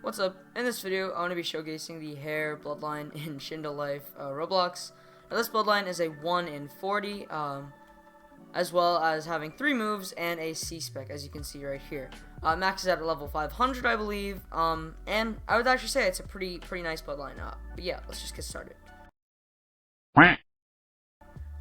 What's up? In this video, I want to be showcasing the hair bloodline in SHINDO Life Roblox. Now, this bloodline is a 1 in 40, as well as having 3 moves and a C-spec, as you can see right here. Maxes out at level 500, I believe, and I would actually say it's a pretty nice bloodline. But yeah, let's just get started.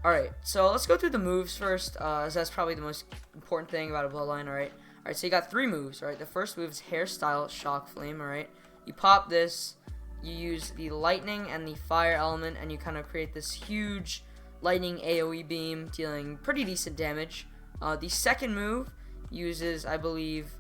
Alright, so let's go through the moves first, as that's probably the most important thing about a bloodline, alright? Alright, so you got 3 moves, alright? The first move is Hairstyle Shock Flame, alright? You pop this, you use the lightning and the fire element, and you kind of create this huge lightning AoE beam, dealing pretty decent damage. The second move uses, I believe,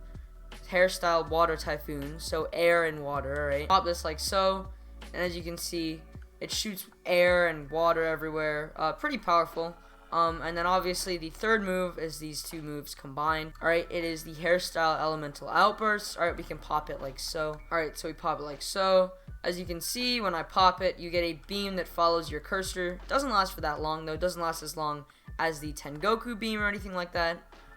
Hairstyle Water Typhoon, so air and water, alright? Pop this like so, and as you can see, it shoots air and water everywhere, pretty powerful. And then obviously the third move is these 2 moves combined. Alright, it is the Hairstyle Elemental Outburst. Alright, we can pop it like so. Alright, so we pop it like so. As you can see, when I pop it, you get a beam that follows your cursor. It doesn't last for that long, though. It doesn't last as long as the Tengoku beam or anything like that.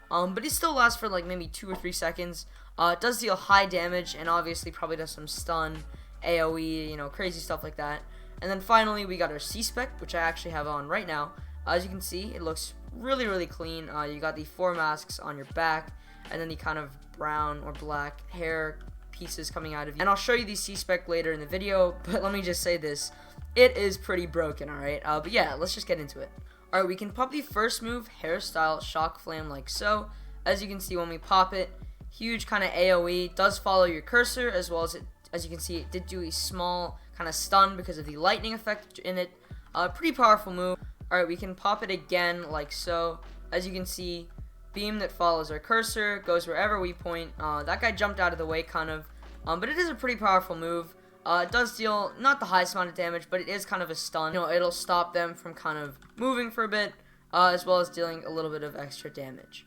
But it still lasts for like maybe 2 or 3 seconds. It does deal high damage, and obviously probably does some stun, AoE, you know, crazy stuff like that. And then finally, we got our C-spec, which I actually have on right now. As you can see, it looks really clean. You got the 4 masks on your back, and then the kind of brown or black hair pieces coming out of you. And I'll show you the C-spec later in the video, but let me just say this. It is pretty broken, alright? But yeah, let's just get into it. Alright, we can pop the first move, Hairstyle Shock Flame, like so. As you can see, when we pop it, huge kind of AoE, does follow your cursor, as well as as you can see, it did do a small kind of stun because of the lightning effect in it. Pretty powerful move. Alright, we can pop it again like so. As you can see, beam that follows our cursor, goes wherever we point. That guy jumped out of the way kind of, but it is a pretty powerful move. It does deal not the highest amount of damage, but it is kind of a stun. You know, it'll stop them from kind of moving for a bit, as well as dealing a little bit of extra damage.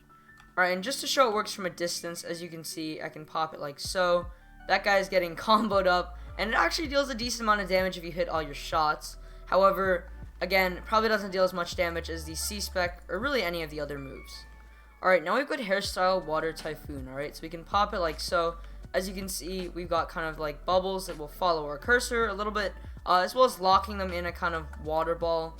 Alright, and just to show it works from a distance, as you can see, I can pop it like so. That guy's getting comboed up, and it actually deals a decent amount of damage if you hit all your shots. However, again, probably doesn't deal as much damage as the C-spec or really any of the other moves. Alright, now we've got Hairstyle Water Typhoon, alright? So we can pop it like so. As you can see, we've got kind of like bubbles that will follow our cursor a little bit, as well as locking them in a kind of water ball,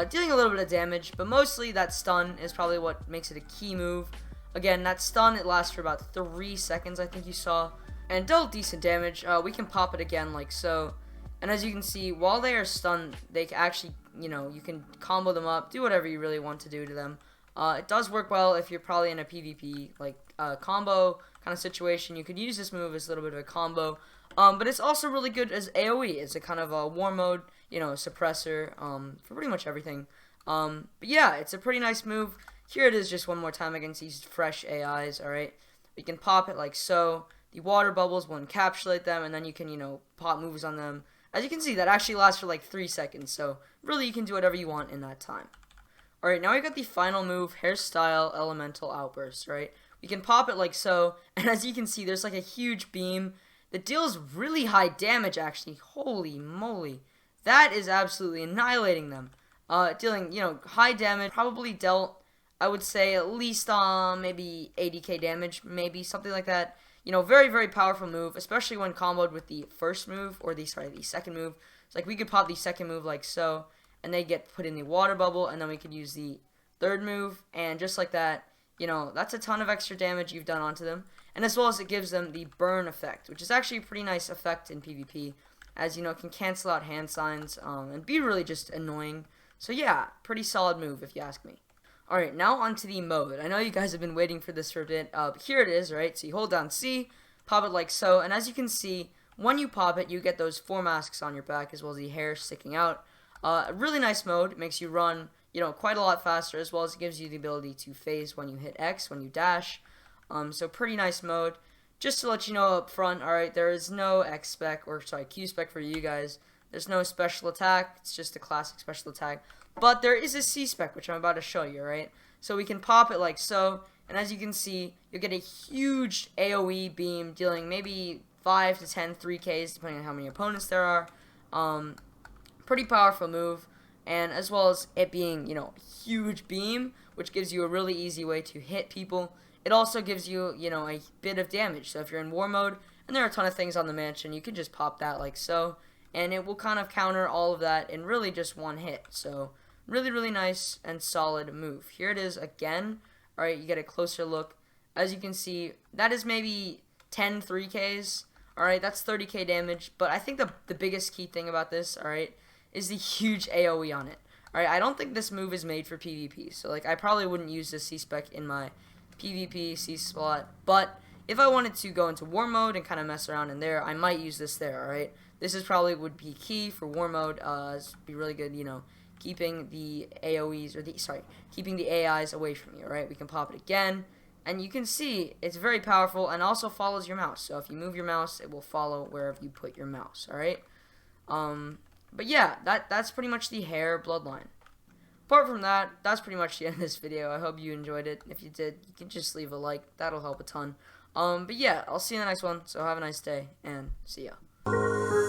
dealing a little bit of damage, but mostly that stun is probably what makes it a key move. Again, that stun, it lasts for about 3 seconds, I think you saw, and dealt decent damage. We can pop it again like so. And as you can see, while they are stunned, they can actually, you know, you can combo them up, do whatever you really want to do to them. It does work well if you're probably in a PvP, like, combo kind of situation. You could use this move as a little bit of a combo. But it's also really good as AoE. It's a kind of a war mode, you know, suppressor, for pretty much everything. But yeah, it's a pretty nice move. Here it is just one more time against these fresh AIs, alright? You can pop it like so. The water bubbles will encapsulate them, and then you can, you know, pop moves on them. As you can see, that actually lasts for like 3 seconds, so really you can do whatever you want in that time. Alright, now we got the final move, Hairstyle Elemental Outburst, right? We can pop it like so, and as you can see, there's like a huge beam that deals really high damage, actually. Holy moly. That is absolutely annihilating them. Dealing, you know, high damage, probably dealt, I would say, at least maybe 80k damage, maybe, something like that. You know, very powerful move, especially when comboed with the first move, or the second move. It's like we could pop the second move like so, and they get put in the water bubble, and then we could use the third move, and just like that, you know, that's a ton of extra damage you've done onto them. And as well as it gives them the burn effect, which is actually a pretty nice effect in PvP, as, you know, it can cancel out hand signs, and be really just annoying. So yeah, pretty solid move if you ask me. Alright, now onto the mode. I know you guys have been waiting for this for a bit, but here it is, right? So you hold down C, pop it like so, and as you can see, when you pop it, you get those 4 masks on your back, as well as the hair sticking out. A really nice mode. It makes you run, you know, quite a lot faster, as well as it gives you the ability to phase when you hit X, when you dash. So pretty nice mode. Just to let you know up front, alright, there is no X-spec, or sorry, Q-spec for you guys. There's no special attack, it's just a classic special attack. But there is a C-spec, which I'm about to show you, right? So we can pop it like so, and as you can see, you'll get a huge AoE beam dealing maybe 5 to 10 3Ks, depending on how many opponents there are. Pretty powerful move, and as well as it being, you know, huge beam, which gives you a really easy way to hit people. It also gives you, you know, a bit of damage. So if you're in war mode And there are a ton of things on the mansion. You can just pop that like so, and it will kind of counter all of that in really just one hit. So really, really nice and solid move. Here it is again. Alright, you get a closer look. As you can see, that is maybe 10 3Ks. Alright, that's 30k damage. But I think the biggest key thing about this, alright, is the huge AoE on it. Alright, I don't think this move is made for PvP. So, like, I probably wouldn't use this C-Spec in my PvP C-Slot. But if I wanted to go into War Mode and kind of mess around in there, I might use this there, alright? This is probably would be key for War Mode. Be really good, you know, keeping the AoEs, or keeping the AIs away from you, alright? We can pop it again. And you can see it's very powerful and also follows your mouse. So if you move your mouse, it will follow wherever you put your mouse, alright? But yeah, that's pretty much the hair Bloodline. Apart from that, that's pretty much the end of this video. I hope you enjoyed it. If you did, you can just leave a like. That'll help a ton. But yeah, I'll see you in the next one. So have a nice day, and see ya.